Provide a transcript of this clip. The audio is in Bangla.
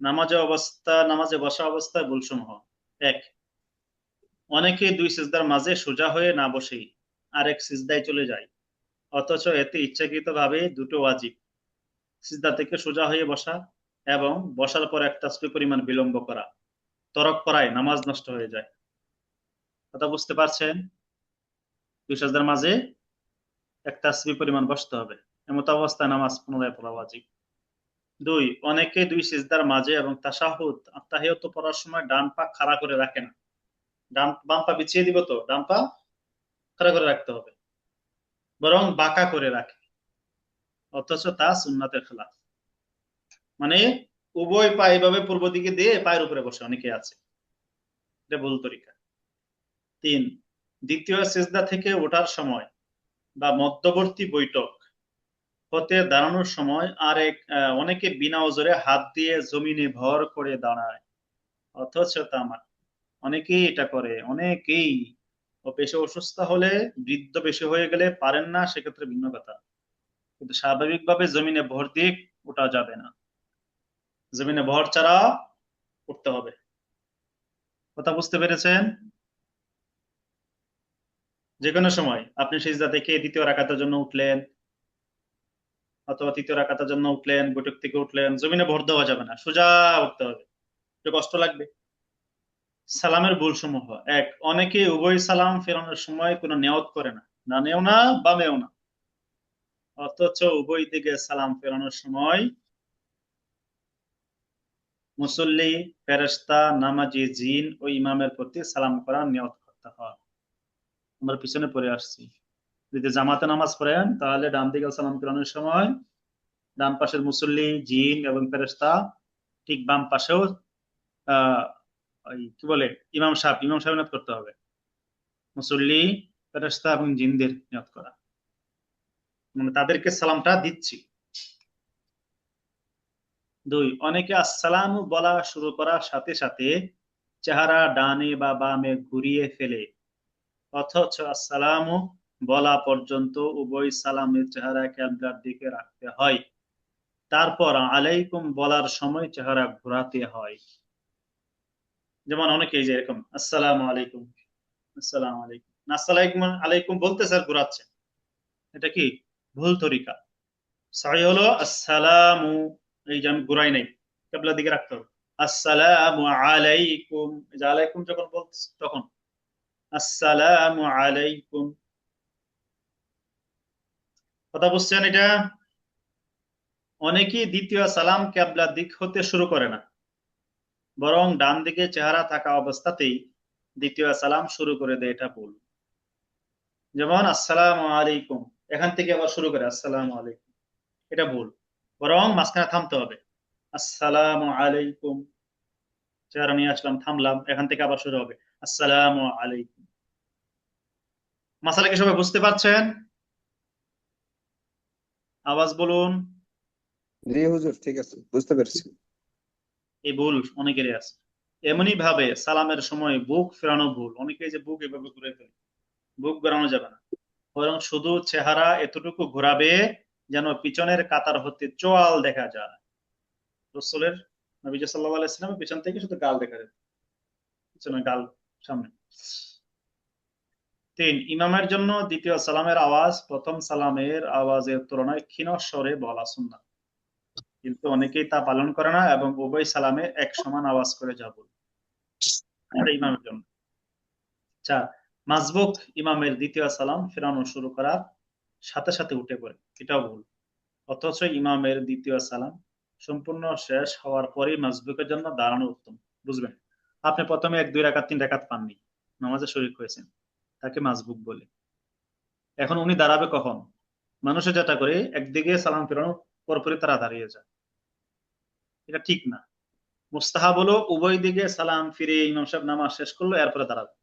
নামাজে বসা অবস্থায় ভুলসমূহ। এক, অনেকে দুই সিজদার মাঝে সোজা হয়ে না বসেই আরেক সিজদায় চলে যায়, অথচ এতে ইচ্ছাকৃতভাবে দুটো ওয়াজিব, সিজদা থেকে সোজা হয়ে বসা এবং বসার পর এক তাসবিহ পরিমাণ বিলম্ব করা, তরক করায় নামাজ নষ্ট হয়ে যায়। কথা বুঝতে পারছেন? দুই সিজদার মাঝে এক তাসবিহ পরিমাণ বসতে হবে, এমত অবস্থায় নামাজ পুনরায় পড়া ওয়াজিব। দুই, অনেকে দুই সিজদার মাঝে এবং তাশাহুদ আত্তাহিয়াত পড়ার সময় ডান পা খাড়া করে রাখে না। বাম পা বিছিয়ে দিব, তো ডান পা খাড়া করে রাখতে হবে, বরং বাঁকা করে রাখে, অথচ তা সুন্নাতের খেলাফ। মানে উভয় পা এভাবে পূর্ব দিকে দিয়ে পায়ের উপরে বসে অনেকে আছে, এটা ভুল তরিকা। তিন, দ্বিতীয় সিজদা থেকে ওঠার সময় বা মধ্যবর্তী বৈঠক হতে দাঁড়ানোর সময় অনেকে বিনা ওজরে হাত দিয়ে জমিনে ভর করে দাঁড়ায়, অথচ তা অনেকেই এটা করে, অনেকেই। ও বেশি অসুস্থ হলে, বৃদ্ধ বেশি হয়ে গেলে পারেন না, সেক্ষেত্রে ভিন্ন কথা, কিন্তু স্বাভাবিকভাবে জমিনে ভর দিয়ে ওঠা যাবে না, জমিনে ভর ছাড়া উঠতে হবে। কথা বুঝতে পেরেছেন? যে কোনো সময় আপনি সিজদা থেকে দ্বিতীয় রাকাতের জন্য উঠলেন অথবা তৃতীয় রাকাতের জন্য উঠলেন, বৈঠক থেকে উঠলেন, জমিনে ভর দেওয়া যাবে না, সোজা উঠতে হবে, একটু কষ্ট লাগবে। সালামের ভুল সমূহ। এক, অনেকে উভয় সালাম ফেরানোর সময় কোনো নিয়ত করে না, ডানেও না বামেও না, অথচ উভয় দিকে সালাম ফেরানোর সময় মুসল্লি, ফেরেশতা, নামাজি জিন ও ইমামের প্রতি সালাম করার নিয়ত করতে হয়। আমরা পিছনে পড়ে আসছি, যদি জামাতে নামাজ পড়েন তাহলে ডান দিকে সালাম ফেরানোর সময় ডান পাশের মুসল্লি, জিন এবং ফেরেশতা, ঠিক বাম পাশেও আহ কি বলে ইমাম সাহেব নিয়ত করতে হবে, মুসল্লি, ফেরেশতা এবং জিনদের নিয়ত করা, মানে তাদেরকে সালামটা দিচ্ছি। দুই, অনেকে আসসালাম বলা শুরু করার সাথে সাথে চেহারা ডানে বা বামে ঘুরিয়ে ফেলে, অথচ আসসালাম বলা পর্যন্ত উভয় সালামের চেহারা কিবলার দিকে রাখতে হয়, তারপর আলাইকুম বলার সময় চেহারা ঘোরাতে হয়। যেমন অনেকেই যে এরকম আসসালামু আলাইকুম, আসসালামু আলাইকুম, আসসালামু আলাইকুম বলতে স্যার ঘোরাচ্ছে, এটা কি ভুল তরিকা। সহি হলো আসসালামু, এই যে আমি ঘুরাই নাই, কিবলার দিকে রাখতে হবে। আসসালামু আলাইকুম, এই যে আলাইকুম যখন বলছি তখন আসসালামু আলাইকুম। কথা বুঝছেন এটা? অনেকেই দ্বিতীয় সালাম কিবলার দিক হতে শুরু করে না, বরং ডান দিকে চেহারা থাকা অবস্থাতেই দ্বিতীয় সালাম শুরু করে দেয়, এটা ভুল। যেমন আসসালামু আলাইকুম, এখান থেকে আবার শুরু করে আসসালামু আলাইকুম, এটা ভুল, বরং মাঝখানে থামতে হবে। আসসালামু আলাইকুম, চেহারা নিয়ে আসলাম, থামলাম, এখান থেকে আবার শুরু হবে আসসালামু আলাইকুম। মাসালা কি সবাই বুঝতে পারছেন? আওয়াজ বলুন। জি হুজুর, ঠিক আছে, বুঝতে পেরেছি। এই ভুল অনেকেরই আছে। এমনি ভাবে সালামের সময় বুক ফেরানো ভুল, অনেকে যে বুক এভাবে ঘুরে ফেলে, বুক ঘোরানো যাবে না, বরং শুধু চেহারা এতটুকু ঘোরাবে যেন পিছনের কাতার হতে চোয়াল দেখা যায়। রসুলের, নবী সাল্লাল্লাহু আলাইহি ওয়াসাল্লামের পিছন থেকে শুধু গাল দেখা যায়, পিছনে গাল, সামনে। তিন, ইমামের জন্য দ্বিতীয় সালামের আওয়াজ প্রথম সালামের আওয়াজের তুলনায় ক্ষীণ স্বরে বলা সুন্নাত, কিন্তু অনেকেই তা পালন করে না এবং উভয় সালামে এক সমান আওয়াজ করে যা বলে, এটা ইমামের জন্য। চার, মাসবুক ইমামের দ্বিতীয় সালাম ফেরানো শুরু করার সাথে সাথে উঠে পড়ে, এটাও ভুল, অথচ ইমামের দ্বিতীয় সালাম সম্পূর্ণ শেষ হওয়ার পরেই মাসবুকের জন্য দাঁড়ানো উত্তম। বুঝবেন, আপনি প্রথমে 1 2 রাকাত 3 রাকাত পাননি, নামাজে শরীক হয়েছেন, তাকে মাসবুক বলে। এখন উনি দাঁড়াবে কখন? মানুষে যেটা করে একদিকে সালাম ফেরানোর পরপরই তারা দাঁড়িয়ে যায়, এটা ঠিক না। মুস্তাহাব হলো উভয় দিকে সালাম ফিরে ইমাম সাহেব নামাজ শেষ করলো এরপরে দাঁড়াবে,